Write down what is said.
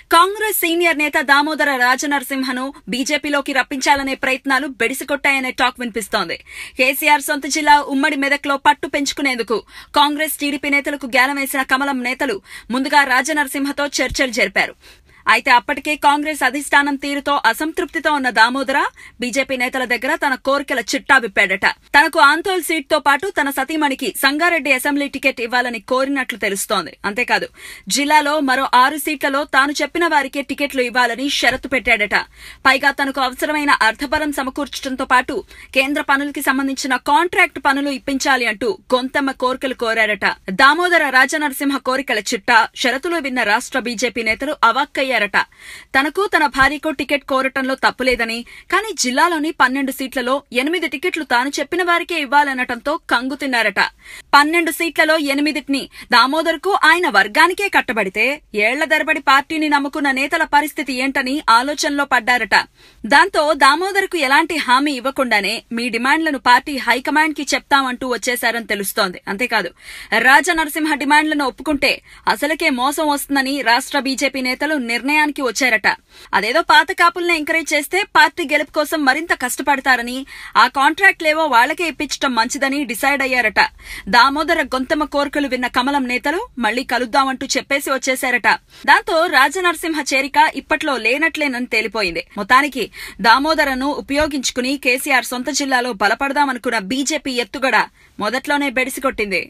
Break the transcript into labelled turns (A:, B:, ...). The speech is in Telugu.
A: కాంగ్రెస్ సీనియర్ నేత దామోదర రాజనరసింహను బీజేపీలోకి రప్పించాలనే ప్రయత్నాలు బెడిసికొట్టాయనే టాక్ వినిపిస్తోంది. కేసీఆర్ సొంత జిల్లా ఉమ్మడి మెదక్లో పట్టు పెంచుకునేందుకు కాంగ్రెస్ టీడీపీ నేతలకు గ్యాలం వేసిన కమలం నేతలు ముందుగా రాజనరసింహతో చర్చలు జరిపారు. అయితే అప్పటికే కాంగ్రెస్ అధిష్టానం తీరుతో అసంతృప్తితో ఉన్న దామోదర బీజేపీ నేతల దగ్గర తన కోరికల చిట్టా విప్పాడట. తనకు ఆంతోల్ సీట్తో పాటు తన సతీమణికి సంగారెడ్డి అసెంబ్లీ టికెట్ ఇవ్వాలని కోరినట్లు తెలుస్తోంది. అంతేకాదు జిల్లాలో మరో 6 సీట్లలో తాను చెప్పిన వారికే టికెట్లు ఇవ్వాలని షరతు పెట్టాడట. పైగా తనకు అవసరమైన అర్థబలం సమకూర్చడంతో పాటు కేంద్ర పనులకి సంబంధించిన కాంట్రాక్ట్ పనులు ఇప్పించాలి అంటూ గొంతెమ్మ కోరికలు కోరారట. దామోదర రాజనరసింహ కోరికల చిట్టా షరతులు విన్న రాష్ట్ర బీజేపీ నేతలు అవాక్కయ్యారు. తనకు తన భార్యకు టికెట్ కోరటంలో తప్పులేదని, కానీ జిల్లాలోని 12 సీట్లలో 8 టికెట్లు తాను చెప్పిన వారికే ఇవ్వాలనటంతో కంగుతిన్నారట. 12 సీట్లలో 8టిని దామోదర్కు ఆయన వర్గానికే కట్టబడితే ఏళ్ల తరబడి పార్టీని నమ్ముకున్న నేతల పరిస్థితి ఏంటని ఆలోచనలో పడ్డారట. దాంతో దామోదర్కు ఎలాంటి హామీ ఇవ్వకుండానే మీ డిమాండ్లను పార్టీ హైకమాండ్ కి చెప్తామంటూ వచ్చేశారని తెలుస్తోంది. అంతేకాదు రాజనరసింహ డిమాండ్లను ఒప్పుకుంటే అసలుకే మోసం వస్తుందని రాష్ట్ర బీజేపీ నేతలు నిర్ణయానికి వచ్చారట. అదేదో పాత కాపుల్ని ఎంకరేజ్ చేస్తే పార్టీ గెలుపు కోసం మరింత కష్టపడతారని, ఆ కాంట్రాక్ట్లేవో వాళ్లకే ఇప్పించడం మంచిదని డిసైడ్ అయ్యారట. దామోదర గొంతెమ్మ కోరికలు విన్న కమలం నేతలు మళ్లీ కలుద్దామంటూ చెప్పేసి వచ్చేశారట. దాంతో రాజనరసింహ చేరిక ఇప్పట్లో లేనట్లేనని తేలిపోయింది. మొత్తానికి దామోదరను ఉపయోగించుకుని కేసీఆర్ సొంత జిల్లాలో బలపడదామనుకున్న బీజేపీ ఎత్తుగడ మొదట్లోనే బెడిసికొట్టింది.